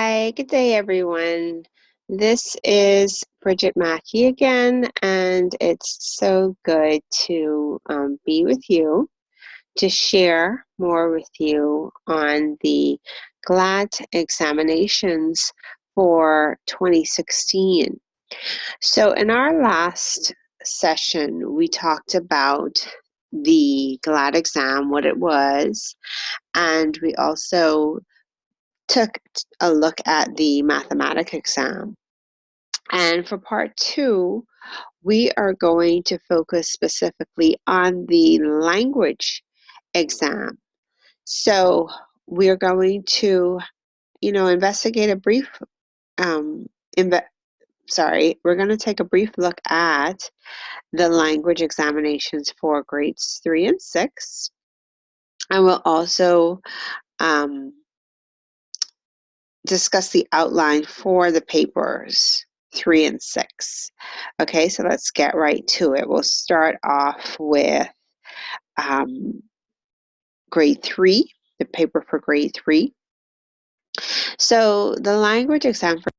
Hi, good day, everyone. This is Bridget Mackey again, and it's so good to be with you to share more with you on the G.L.A.T examinations for 2016. So, in our last session, we talked about the G.L.A.T exam, what it was, and we also took a look at the mathematics exam. And for part 2, we are going to focus specifically on the language exam. So we're going to, investigate a brief, we're going to take a brief look at the language examinations for grades 3 and 6. And we'll also discuss the outline for the papers 3 and 6. Okay, so let's get right to it. We'll start off with grade 3, the paper for grade 3. So the language exam for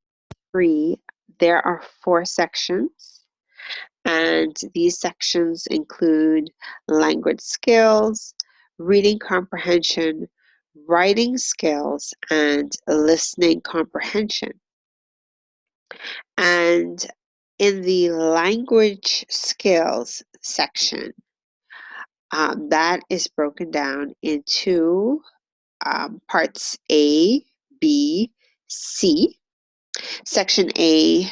3, there are 4 sections, and these sections include language skills, reading comprehension, writing skills, and listening comprehension. And in the language skills section, that is broken down into parts A, B, C. Section A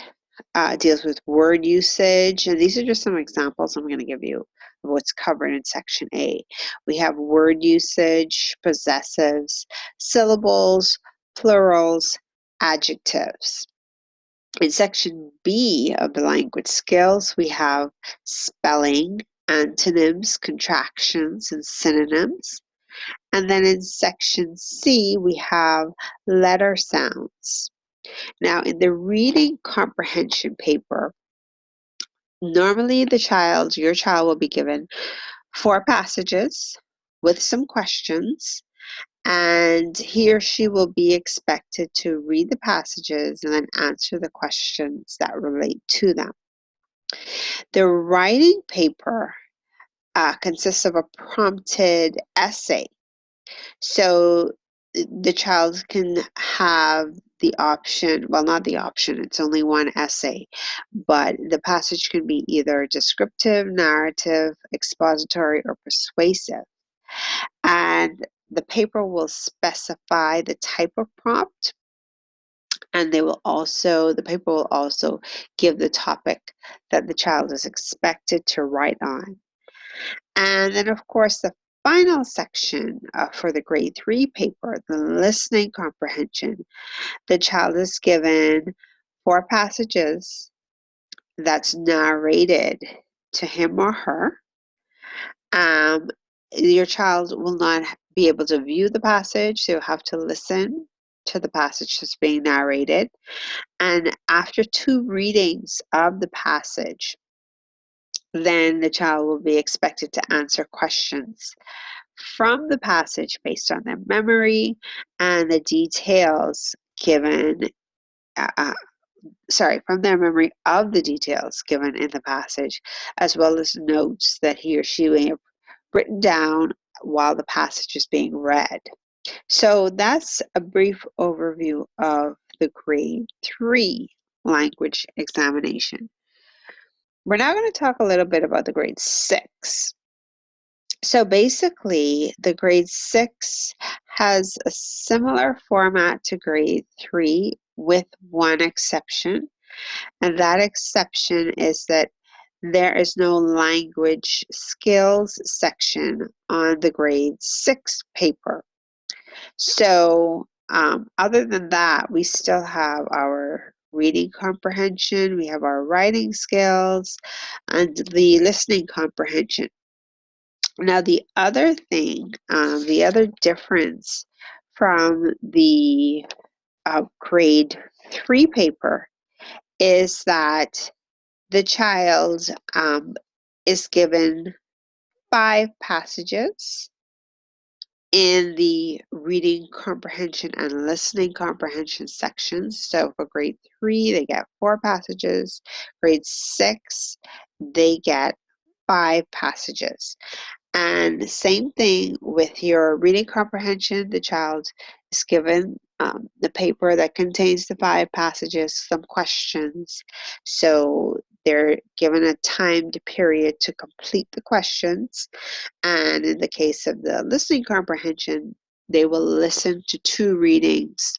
deals with word usage, and these are just some examples I'm going to give you of what's covered in Section A. We have word usage, possessives, syllables, plurals, adjectives. In Section B of the language skills, we have spelling, antonyms, contractions, and synonyms. And then in Section C, we have letter sounds. Now, in the reading comprehension paper, normally your child will be given 4 passages with some questions, and he or she will be expected to read the passages and then answer the questions that relate to them. The writing paper consists of a prompted essay. So the child can have the option, well, not the option, it's only one essay, but the passage can be either descriptive, narrative, expository, or persuasive. And the paper will specify the type of prompt, and the paper will also give the topic that the child is expected to write on. And then, of course, the final section for the grade 3 paper, the listening comprehension, the child is given 4 passages that's narrated to him or her. Your child will not be able to view the passage, so you'll have to listen to the passage that's being narrated. And after 2 readings of the passage, then the child will be expected to answer questions from the passage based on their memory and the details given, from their memory of the details given in the passage, as well as notes that he or she may have written down while the passage is being read. So that's a brief overview of the grade 3 language examination. We're now going to talk a little bit about the grade 6. So basically, the grade 6 has a similar format to grade 3 with one exception, and that exception is that there is no language skills section on the grade 6 paper. So other than that, we still have our reading comprehension, we have our writing skills, and the listening comprehension. Now, the other thing, the other difference from the grade 3 paper is that the child is given 5 passages in the reading comprehension and listening comprehension sections. So for grade 3, they get 4 passages. Grade 6, they get 5 passages. And same thing with your reading comprehension. The child is given the paper that contains the 5 passages, some questions. So they're given a timed period to complete the questions. And in the case of the listening comprehension, they will listen to 2 readings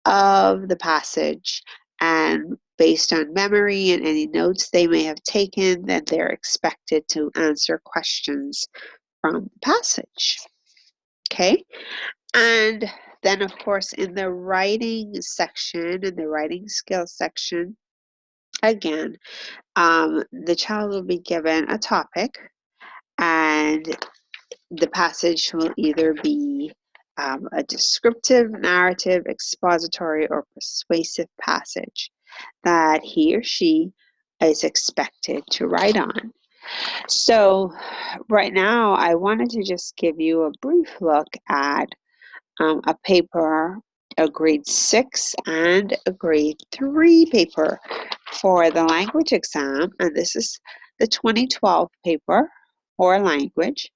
of the passage, and based on memory and any notes they may have taken, then they're expected to answer questions from the passage. Okay, and then of course in the writing section, in the writing skills section, again, the child will be given a topic, and the passage will either be a descriptive, narrative, expository, or persuasive passage that he or she is expected to write on. So right now, I wanted to just give you a brief look at a paper, a grade 6 and a grade 3 paper for the language exam, and this is the 2012 paper for language.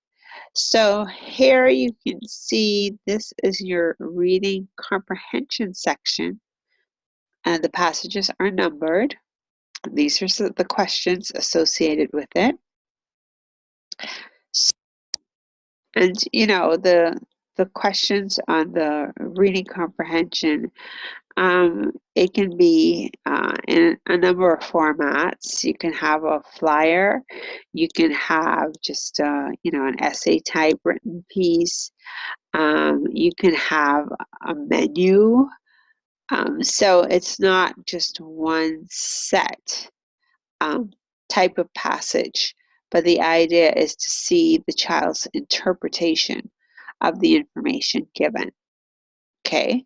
So here you can see this is your reading comprehension section, and the passages are numbered. These are the questions associated with it. And you know, the questions on the reading comprehension, it can be in a number of formats. You can have a flyer, you can have just you know, an essay type written piece, you can have a menu. So it's not just one set type of passage, but the idea is to see the child's interpretation of the information given. Okay,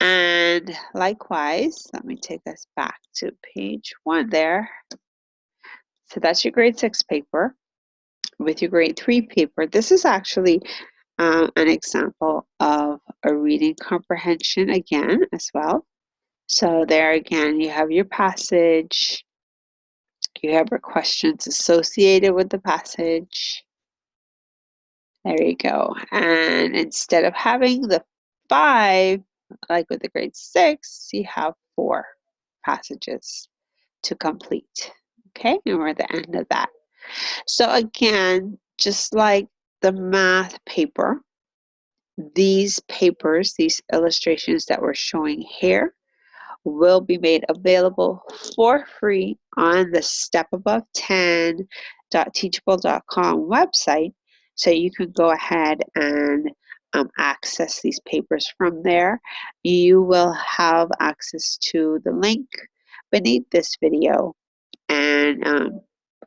and likewise, let me take us back to page 1 there. So that's your grade 6 paper. With your grade 3 paper, this is actually an example of a reading comprehension again as well. So there again, you have your passage, you have your questions associated with the passage. There you go. And instead of having the 5, like with the grade 6, you have 4 passages to complete. Okay, and we're at the end of that. So again, just like the math paper, these papers, these illustrations that we're showing here, will be made available for free on the stepabove10.teachable.com website. So you can go ahead and access these papers from there. You will have access to the link beneath this video, and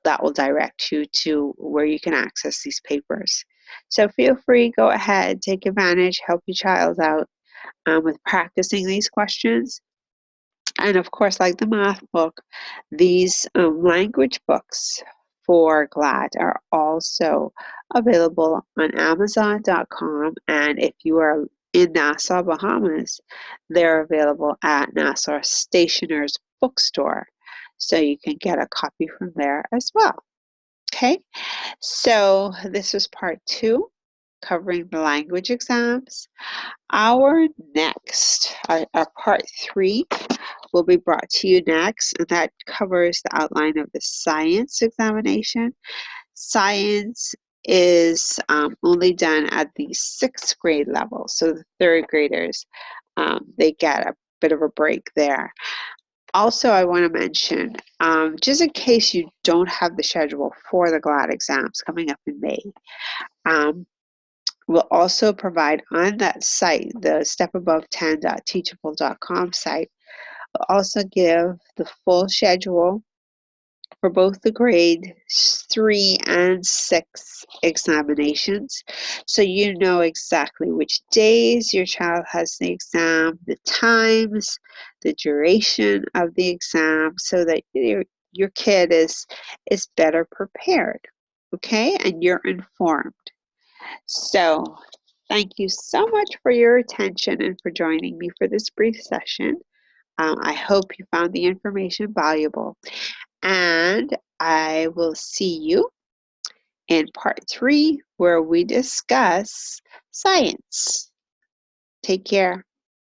that will direct you to where you can access these papers. So feel free, go ahead, take advantage, help your child out with practicing these questions. And of course, like the math book, these language books for G.L.A.T are also available on Amazon.com. And if you are in Nassau, Bahamas, they're available at Nassau Stationer's Bookstore. So you can get a copy from there as well. Okay, so this is part 2, covering the language exams. Our next, our part 3, will be brought to you next, and that covers the outline of the science examination. Science is only done at the 6th grade level, so the 3rd graders, they get a bit of a break there. Also, I want to mention, just in case you don't have the schedule for the G.L.A.T exams coming up in May, we'll also provide on that site, the stepabove10.teachable.com site, we'll also give the full schedule for both the grade 3 and 6 examinations. So you know exactly which days your child has the exam, the times, the duration of the exam, so that your kid is better prepared, okay? And you're informed. So Thank you so much for your attention and for joining me for this brief session. I hope you found the information valuable, and I will see you in part 3 where we discuss science. Take care.